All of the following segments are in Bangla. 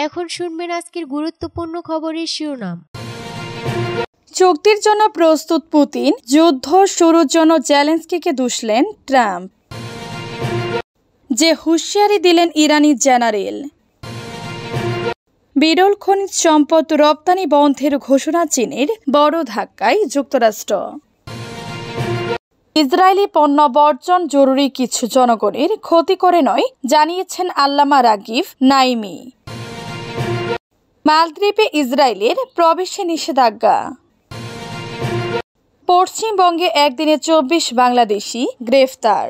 এখন শুনবেন আজকের গুরুত্বপূর্ণ খবরের শিরোনাম। চুক্তির জন্য প্রস্তুত পুতিন, যুদ্ধ শুরুর জন্য জেলেনস্কিকে দুষলেন ট্রাম্প। যে হুঁশিয়ারি দিলেন ইরানি জেনারেল। বিরল খনিজ সম্পদ রপ্তানি বন্ধের ঘোষণা চীনের, বড় ধাক্কায় যুক্তরাষ্ট্র। ইসরায়েলি পণ্য বর্জন জরুরি, কিছু জনগণের ক্ষতি করে নয়, জানিয়েছেন আল্লামা রাগিব নাইমি। মালদ্বীপে ইসরায়েলের প্রবেশে নিষেধাজ্ঞা। পশ্চিমবঙ্গে একদিনে 24 বাংলাদেশি গ্রেফতার।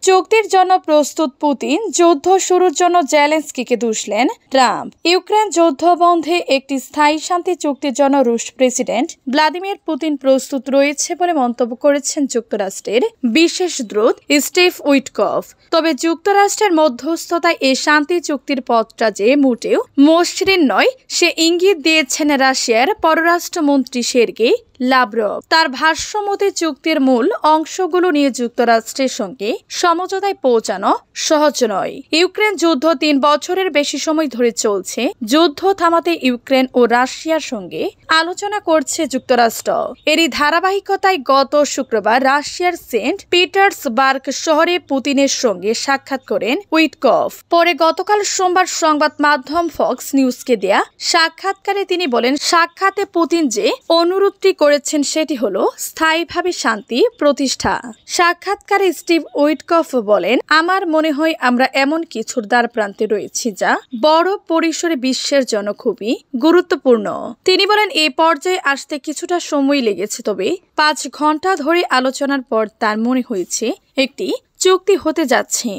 চুক্তির জন্য প্রস্তুত পুতিন, যুদ্ধ শুরুর জন্য জেলেনস্কিকে দুষলেন ট্রাম্প। ইউক্রেন যুদ্ধ বন্ধে একটি স্থায়ী শান্তি চুক্তির জন্য রুশ প্রেসিডেন্ট ভ্লাদিমির পুতিন প্রস্তুত রয়েছে বলে মন্তব্য করেছেন যুক্তরাষ্ট্রের বিশেষ দূত স্টিভ উইটকফ। তবে যুক্তরাষ্ট্রের মধ্যস্থতায় এই শান্তি চুক্তির পথটা যে মোটেও মসৃণ নয়, সে ইঙ্গিত দিয়েছেন রাশিয়ার পররাষ্ট্রমন্ত্রী সের্গেই লাভরভ। তার ভাষ্যমতে চুক্তির মূল অংশগুলো নিয়ে যুক্তরাষ্ট্রের সঙ্গে সমঝোতায় পৌঁছানো সহজ নয়। ইউক্রেন যুদ্ধ 3 বছরের বেশি সময় ধরে চলছে। যুদ্ধ থামাতে ইউক্রেন ও রাশিয়ার সঙ্গে আলোচনা করছে যুক্তরাষ্ট্র। এরই ধারাবাহিকতায় গত শুক্রবার রাশিয়ার সেন্ট পিটার্সবার্গ শহরে পুতিনের সঙ্গে সাক্ষাৎ করেন উইটকফ। পরে গতকাল সোমবার সংবাদ মাধ্যম ফক্স নিউজকে দেয়া সাক্ষাৎকারে তিনি বলেন, সাক্ষাতে পুতিন যে অনুরোধটি করেছেন সেটি হলো স্থায়ীভাবে শান্তি প্রতিষ্ঠা। সাক্ষাৎকারে স্টিভ উইটকফ বলেন, আমার মনে হয় আমরা এমন কিছুর দ্বার প্রান্তে রয়েছি যা বড় পরিসরে বিশ্বের জন্য খুবই গুরুত্বপূর্ণ। তিনি বলেন, এই পর্যায়ে আসতে কিছুটা সময় লেগেছে, তবে 5 ঘন্টা ধরে আলোচনার পর তার মনে হয়েছে একটি চুক্তি হতে যাচ্ছে।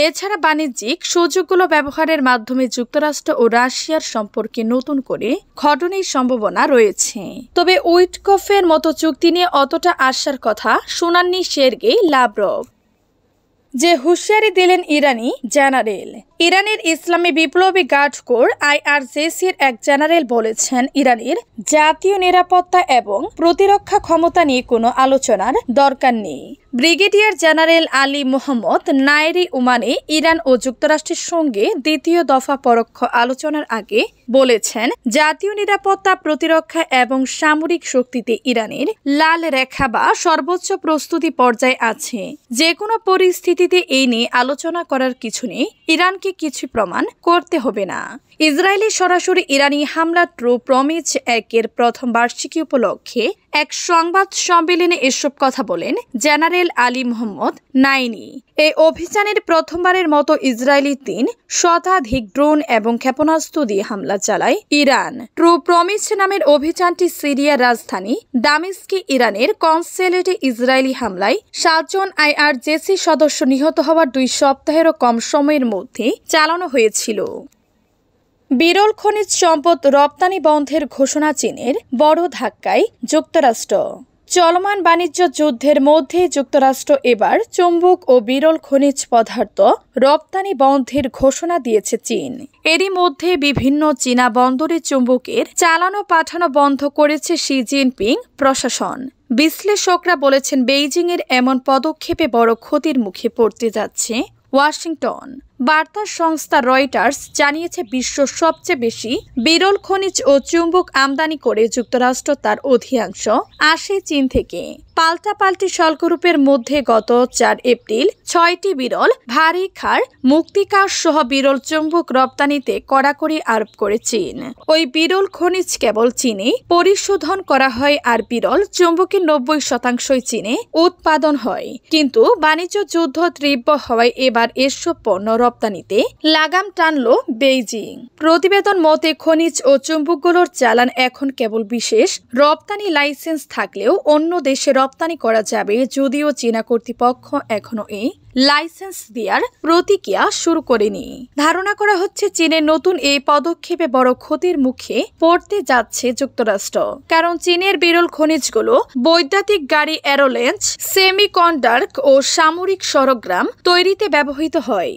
এছাড়া বাণিজ্যিক সুযোগগুলো ব্যবহারের মাধ্যমে যুক্তরাষ্ট্র ও রাশিয়ার সম্পর্কে নতুন করে ঘটনের সম্ভাবনা রয়েছে। তবে উইটকফের মতো চুক্তি নিয়ে অতটা আশার কথা শোনাননি সের্গেই লাভরভ। যে হুঁশিয়ারি দিলেন ইরানি জেনারেল। ইরানের ইসলামী বিপ্লবী গার্ড কোর IRGCর এক জেনারেল বলেছেন, ইরানের জাতীয় নিরাপত্তা এবং প্রতিরক্ষা ক্ষমতা নিয়ে কোনো আলোচনার দরকার নেই। Brigadier general Ali Mohammad Nayeri উমানি ইরান ও যুক্তরাষ্ট্রের সঙ্গে দ্বিতীয় দফা পরোক্ষ আলোচনার আগে বলেছেন, জাতীয় নিরাপত্তা, প্রতিরক্ষা এবং সামরিক শক্তিতে ইরানের লাল রেখা বা সর্বোচ্চ প্রস্তুতি পর্যায়ে আছে। যে কোনো পরিস্থিতিতে এই নিয়ে আলোচনা করার কিছু নেই। ইরানকে কিছু প্রমাণ করতে হবে না। ইসরায়েলি সরাসরি ইরানি হামলা ট্রু প্রমিস 1-এর প্রথম বার্ষিকী উপলক্ষে এক সংবাদ সম্মেলনে এসব কথা বলেন জেনারেল আলী মোহাম্মদ নাইনি। এই অভিযানের প্রথমবারের মতো ইসরায়েলি 3 শতাধিক ড্রোন এবং ক্ষেপণাস্ত্র দিয়ে হামলা চালায় ইরান। ট্রু প্রমিস নামের অভিযানটি সিরিয়ার রাজধানী দামেস্কে ইরানের কনসুলেটে ইসরায়েলি হামলায় 7 জন IRGC সদস্য নিহত হওয়ার 2 সপ্তাহেরও কম সময়ের মধ্যে চালানো হয়েছিল। বিরল খনিজ সম্পদ রপ্তানি বন্ধের ঘোষণা চীনের, বড় ধাক্কায় যুক্তরাষ্ট্র। চলমান বাণিজ্য যুদ্ধের মধ্যে যুক্তরাষ্ট্র এবার চুম্বক ও বিরল খনিজ পদার্থ রপ্তানি বন্ধের ঘোষণা দিয়েছে চীন। এরই মধ্যে বিভিন্ন চীনা বন্দরে চুম্বকের চালানো পাঠানো বন্ধ করেছে শি জিনপিং প্রশাসন। বিশ্লেষকরা বলেছেন, বেইজিংয়ের এমন পদক্ষেপে বড় ক্ষতির মুখে পড়তে যাচ্ছে ওয়াশিংটন। বার্তা সংস্থা রয়টার্স জানিয়েছে, বিশ্বের সবচেয়ে বেশি বিরল খনিজ ও চুম্বক আমদানি করে যুক্তরাষ্ট্র, তার অধিকাংশ আসে চীন থেকে। পাল্টাপাল্টি শুল্করূপের মধ্যে গত 4 এপ্রিল 6টি বিরল ভারী ক্ষার মুক্তিকার সহ বিরল চুম্বক রপ্তানিতে কড়াকড়ি আরোপ করে চীন। ওই বিরল খনিজ কেবল চীনে পরিশোধন করা হয়, আর বিরল চুম্বকের 90% চীনে উৎপাদন হয়। কিন্তু বাণিজ্য যুদ্ধ তীব্র হওয়ায় এবার এসব পণ্য রপ্তানিতে লাগাম টানল বেইজিং। প্রতিবেদন মতে, খনিজ ও চুম্বকগুলোর চালান এখন কেবল বিশেষ রপ্তানি লাইসেন্স থাকলেও অন্য দেশে রপ্তানি করা যাবে, যদিও চীনা কর্তৃপক্ষ এখনো এই লাইসেন্স দেওয়ার প্রতিক্রিয়া শুরু করেনি। ধারণা করা হচ্ছে, চীনের নতুন এই পদক্ষেপে বড় ক্ষতির মুখে পড়তে যাচ্ছে যুক্তরাষ্ট্র, কারণ চীনের বিরল খনিজগুলো বৈদ্যুতিক গাড়ি, এরোলেন্স, সেমিকন্ডাক্টর ও সামরিক সরঞ্জাম তৈরিতে ব্যবহৃত হয়।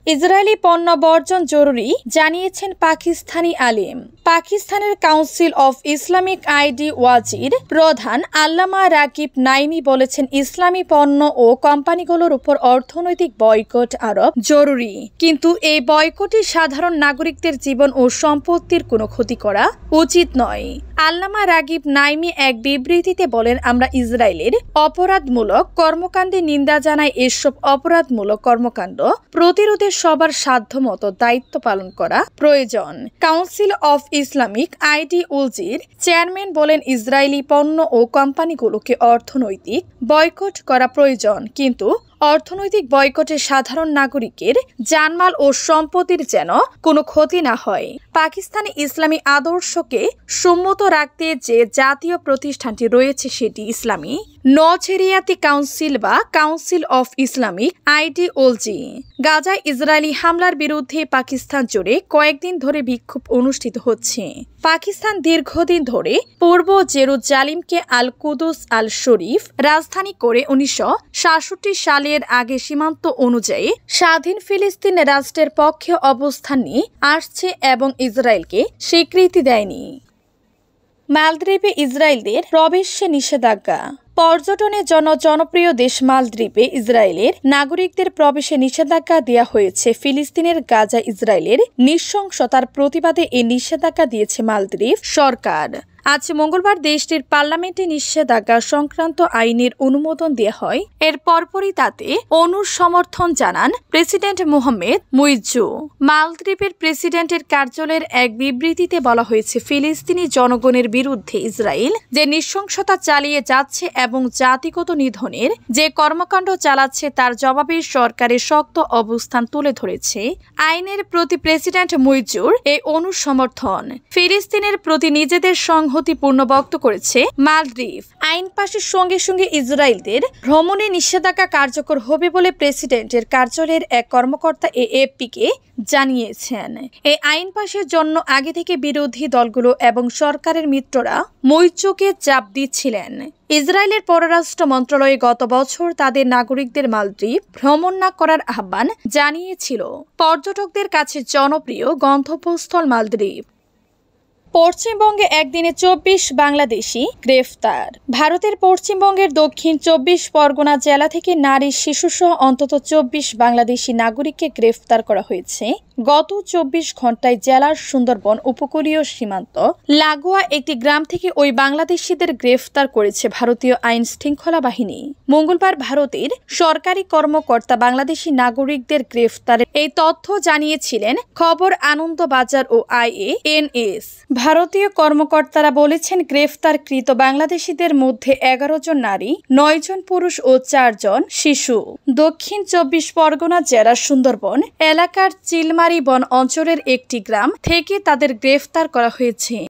ইসরায়েলি পণ্য বর্জন জরুরি, জানিয়েছেন পাকিস্তানি আলিম। পাকিস্তানের council of Islamic ID Wazir প্রধান আল্লামা রাকিব নাইমি বলেছেন, ইসলামী পণ্য ও কোম্পানিগুলোর উপর অর্থনৈতিক বয়কট আরোপ জরুরি, কিন্তু এই বয়কটে সাধারণ নাগরিকদের জীবন ও সম্পত্তির কোনো ক্ষতি করা উচিত নয়। আল্লামা রাকিব নাইমি এক বিবৃতিতে বলেন, আমরা ইসরায়েলের অপরাধমূলক কর্মকাণ্ডে নিন্দা জানাই। এসব অপরাধমূলক কর্মকাণ্ড প্রতিরোধে সবার সাধ্যমতো দায়িত্ব পালন করা প্রয়োজন। কাউন্সিল অফ ইসলামিক আইডিওলজির চেয়ারম্যান বলেন, ইসরায়েলি পণ্য ও কোম্পানিগুলোকে অর্থনৈতিক বয়কট করা প্রয়োজন, কিন্তু অর্থনৈতিক বয়কটে সাধারণ নাগরিকের জানমাল ও সম্পত্তির যেন কোনো ক্ষতি না হয়। পাকিস্তানি ইসলামী আদর্শকে সম্মত রাখতে যে জাতীয় প্রতিষ্ঠানটি রয়েছে সেটি ইসলামী নজরিয়াতি কাউন্সিল বা কাউন্সিল অফ ইসলামিক আইডিওলজি। গাজায় ইসরায়েলি হামলার বিরুদ্ধে পাকিস্তান জুড়ে কয়েকদিন ধরে বিক্ষোভ অনুষ্ঠিত হচ্ছে। পাকিস্তান দীর্ঘদিন ধরে পূর্ব জেরুজালিমকে আল কুদুস আল শরীফ রাজধানী করে 1967 সালের আগে সীমান্ত অনুযায়ী স্বাধীন ফিলিস্তিন রাষ্ট্রের পক্ষে অবস্থান নিয়ে আসছে এবং ইসরায়েলকে স্বীকৃতি দেয়নি। মালদ্বীপে ইসরায়েলদের প্রবেশে নিষেধাজ্ঞা। পর্যটনের জন্য জনপ্রিয় দেশ মালদ্বীপে ইসরায়েলের নাগরিকদের প্রবেশে নিষেধাজ্ঞা দেওয়া হয়েছে। ফিলিস্তিনের গাজা ইসরায়েলের নৃশংসতার প্রতিবাদে এই নিষেধাজ্ঞা দিয়েছে মালদ্বীপ সরকার। আজ মঙ্গলবার দেশটির পার্লামেন্টে নিষেধাজ্ঞা সংক্রান্ত আইনের অনুমোদন দেওয়া হয়। এর পরপরই তাতে অনুসমর্থন জানান প্রেসিডেন্ট মোহাম্মদ মুইজ্জু। মালদ্বীপের প্রেসিডেন্টের কার্যালয়ের এক বিবৃতিতে বলা হয়েছে, ফিলিস্তিনি জনগণের বিরুদ্ধে ইসরায়েল যে নৃশংসতা চালিয়ে যাচ্ছে এবং জাতিগত নিধনের যে কর্মকাণ্ড চালাচ্ছে তার জবাবে সরকারের শক্ত অবস্থান তুলে ধরেছে। আইনের প্রতি প্রেসিডেন্ট মুইজ্জুর এই অনুসমর্থন ফিলিস্তিনের প্রতি নিজেদের সংহতিপূর্ণ বক্ত করেছে মালদ্বীপ। আইন পাশের সঙ্গে সঙ্গে ইসরায়েলদের ভ্রমণে নিষেধাজ্ঞা কার্যকর হবে বলে প্রেসিডেন্টের কার্যালয়ের এক কর্মকর্তা এএফপিকে জানিয়েছেন। এই আইন পাশের জন্য আগে থেকে বিরোধী দলগুলো এবং সরকারের মিত্ররা মুইজ্জুকে চাপ দিচ্ছিলেন। ইসরায়েলের পররাষ্ট্র মন্ত্রণালয় গত বছর তাদের নাগরিকদের মালদ্বীপ ভ্রমণ না করার আহ্বান জানিয়েছিল। পর্যটকদের কাছে জনপ্রিয় গন্তব্যস্থল মালদ্বীপ। পশ্চিমবঙ্গে একদিনে 24 বাংলাদেশি গ্রেফতার। ভারতের পশ্চিমবঙ্গের দক্ষিণ 24 পরগনা জেলা থেকে নারী শিশুসহ অন্তত 24 বাংলাদেশি নাগরিককে গ্রেফতার করা হয়েছে। গত 24 ঘন্টায় জেলার সুন্দরবন উপকূলীয় সীমান্ত লাগোয়া একটি গ্রাম থেকে ওই বাংলাদেশিদের গ্রেফতার করেছে ভারতীয় আইন শৃঙ্খলা বাহিনী। মঙ্গলবার ভারতের সরকারি কর্মকর্তা বাংলাদেশি নাগরিকদের গ্রেফতারের এই তথ্য জানিয়েছিলেন খবর আনন্দবাজার ও IANS। ভারতীয় কর্মকর্তারা বলেছেন, গ্রেফতারকৃত বাংলাদেশিদের মধ্যে 11 জন নারী, 9 জন পুরুষ ও 4 জন শিশু। দক্ষিণ 24 পরগনা জেলার সুন্দরবন এলাকার চিলমারি বন অঞ্চলের একটি গ্রাম থেকে তাদের গ্রেফতার করা হয়েছে।